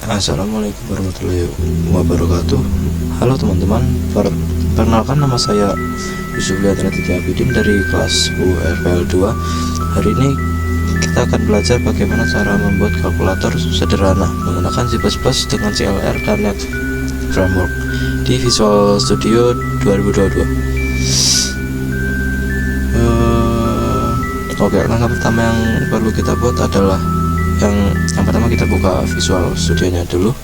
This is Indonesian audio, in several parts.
Assalamualaikum warahmatullahi wabarakatuh. Halo teman-teman, perkenalkan nama saya Yusuf Liatratiti Abidin dari kelas UFL 2. Hari ini kita akan belajar bagaimana cara membuat kalkulator sederhana menggunakan C++ dengan CLR dan Net Framework di Visual Studio 2022. Oke, langkah pertama yang perlu kita buat adalah yang pertama kita buka Visual Studio-nya dulu.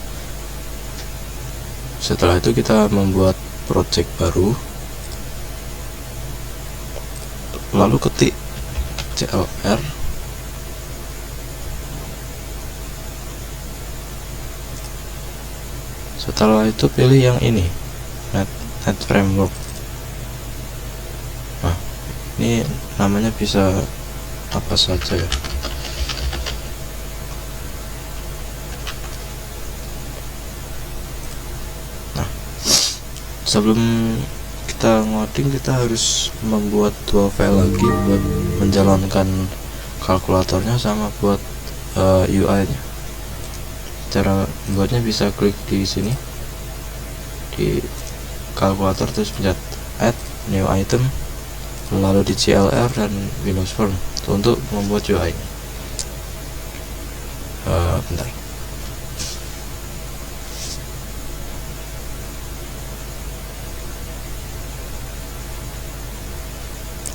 Setelah itu kita membuat project baru, lalu ketik CLR, setelah itu pilih yang ini, Net Framework. Nah, ini namanya bisa apa saja ya. Sebelum kita ngoding, kita harus membuat dua file lagi buat menjalankan kalkulatornya sama buat UI-nya. Cara membuatnya bisa klik di sini di kalkulator, terus pencet add new item, lalu di CLR dan Windows Form untuk membuat UI-nya. Bentar.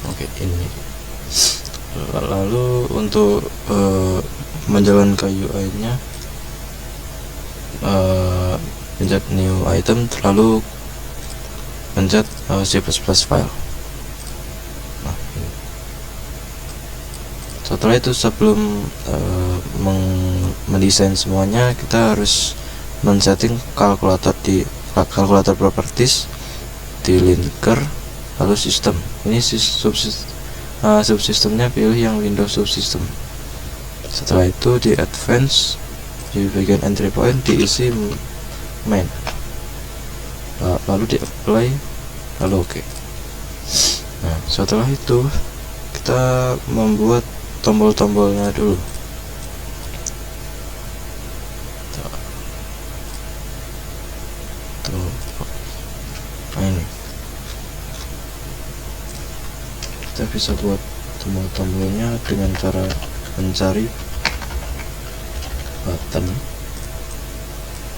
Oke, ini. Lalu untuk menjalankan UI-nya, pencet new item, lalu pencet C++ file. Nah, ini. Setelah itu, sebelum mendesain semuanya, kita harus men-setting kalkulator di kalkulator properties, di linker, lalu sistem. Ini subsistemnya pilih yang Windows subsystem. Setelah itu di advance, di bagian entry point diisi main, lalu di apply, lalu oke. Nah, setelah itu kita membuat tombol-tombolnya dulu. Nah, ini kita bisa buat tombol-tombolnya dengan cara mencari button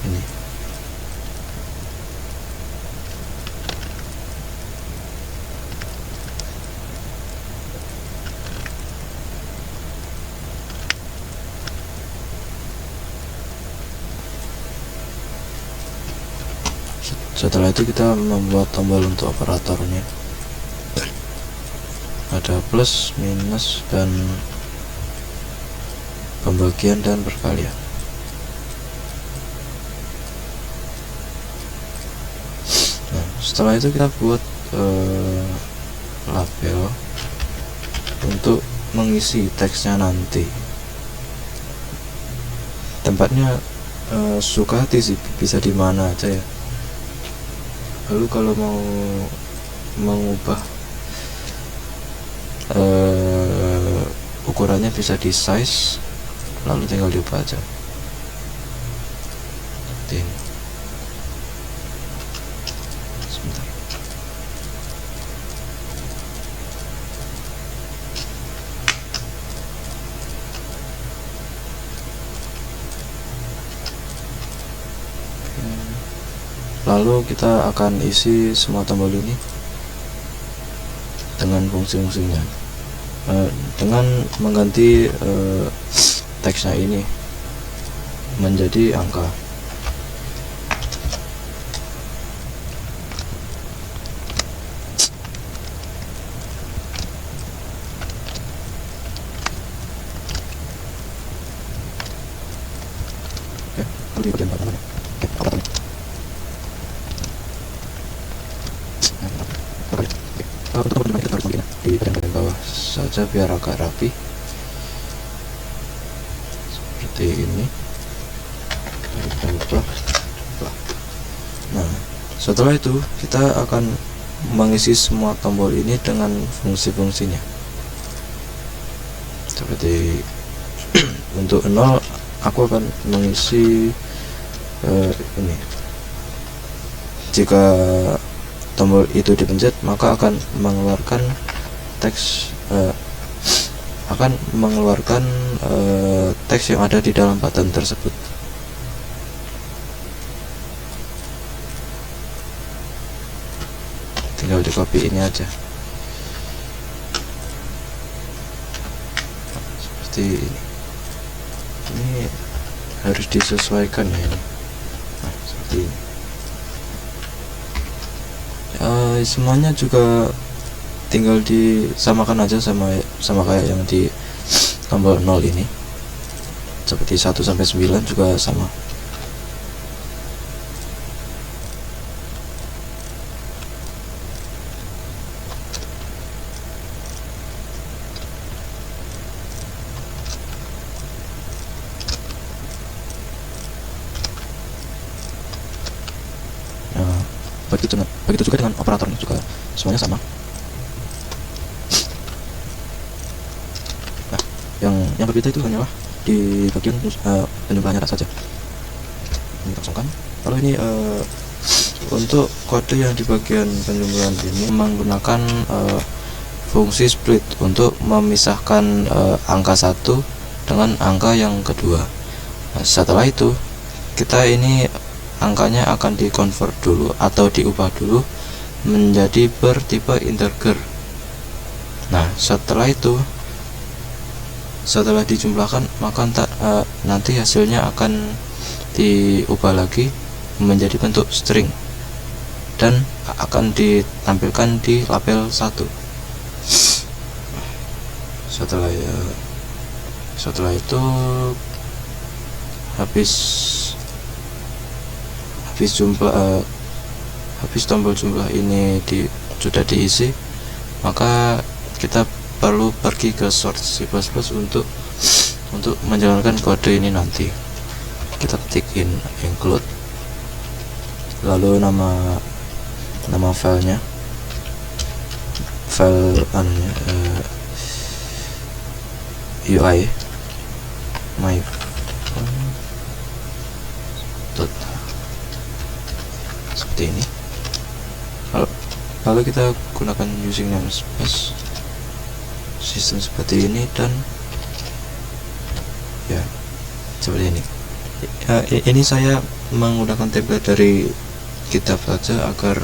ini. Setelah itu kita membuat tombol untuk operatornya. Ada plus, minus, dan pembagian dan perkalian. Nah, setelah itu kita buat label untuk mengisi teksnya nanti. Tempatnya suka hati sih, bisa di mana aja ya. Lalu kalau mau mengubah ukurannya bisa di size, lalu tinggal diubah aja seperti ini. Sebentar. Lalu kita akan isi semua tombol ini dengan fungsi-fungsinya, dengan mengganti teksnya ini menjadi angka. Oke, di bagian bawah. Di bagian bawah saja biar agak rapi seperti ini. Nah, setelah itu kita akan mengisi semua tombol ini dengan fungsi-fungsinya seperti untuk 0 aku akan mengisi ini. Jika tombol itu dipencet, maka akan mengeluarkan teks teks yang ada di dalam button tersebut. Tinggal di copy ini aja, seperti ini harus disesuaikan ya ini. Nah, seperti ini. Semuanya juga tinggal disamakan aja sama kayak yang di tombol 0 ini, seperti 1 sampai 9 juga sama. Begitu juga dengan operatornya, juga semuanya sama. Nah, yang berbeda itu hanyalah di bagian penjumlahannya saja. Ini kosongkan. Kalau ini untuk kode yang di bagian penjumlahan ini menggunakan fungsi split untuk memisahkan angka 1 dengan angka yang kedua. Nah, setelah itu kita ini angkanya akan dikonvert dulu atau diubah dulu menjadi bertipe integer. Nah, setelah itu, setelah dijumlahkan, maka nanti hasilnya akan diubah lagi menjadi bentuk string dan akan ditampilkan di label 1. Setelah itu habis tombol jumlah ini sudah diisi, maka kita perlu pergi ke source C++ untuk menjalankan kode ini. Nanti kita ketik include, lalu nama filenya, file UI my seperti ini. Lalu kita gunakan using namespace sistem seperti ini, dan ya seperti ini. Ini saya menggunakan template dari GitHub saja agar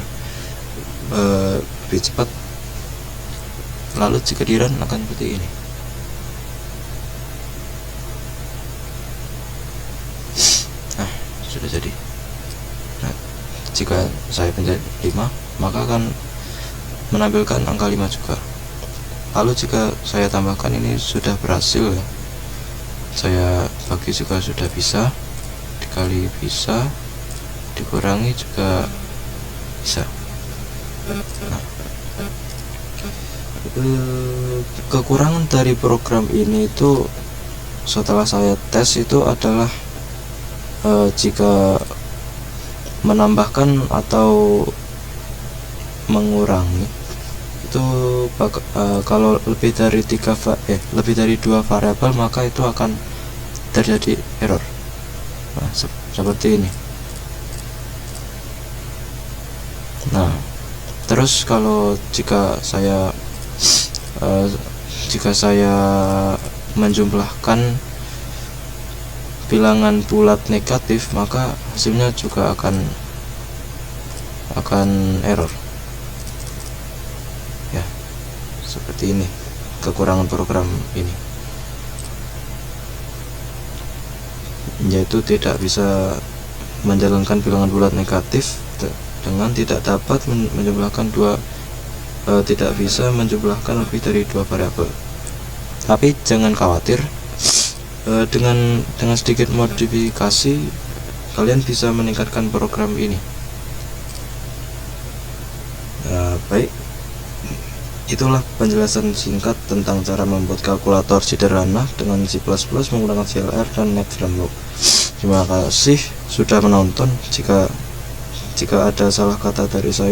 lebih cepat. Lalu jika di run akan seperti ini. Nah, sudah jadi. Nah, jika saya pencet 5, maka akan menampilkan angka 5 juga. Lalu jika saya tambahkan, ini sudah berhasil ya. Saya bagi juga sudah bisa, dikali bisa, dikurangi juga bisa. Nah, kekurangan dari program ini itu setelah saya tes itu adalah jika menambahkan atau mengurangi itu kalau lebih dari 2 variabel, maka itu akan terjadi error. Nah, seperti ini. Nah, terus kalau jika saya menjumlahkan bilangan bulat negatif, maka hasilnya juga akan error ya. Seperti ini kekurangan program ini, yaitu tidak bisa menjalankan bilangan bulat negatif dengan tidak dapat menjumlahkan tidak bisa menjumlahkan lebih dari 2 variabel. Tapi jangan khawatir, dengan sedikit modifikasi kalian bisa meningkatkan program ini. Baik, itulah penjelasan singkat tentang cara membuat kalkulator sederhana dengan C++ menggunakan CLR dan Net Framework. Terima kasih sudah menonton. Jika ada salah kata dari saya,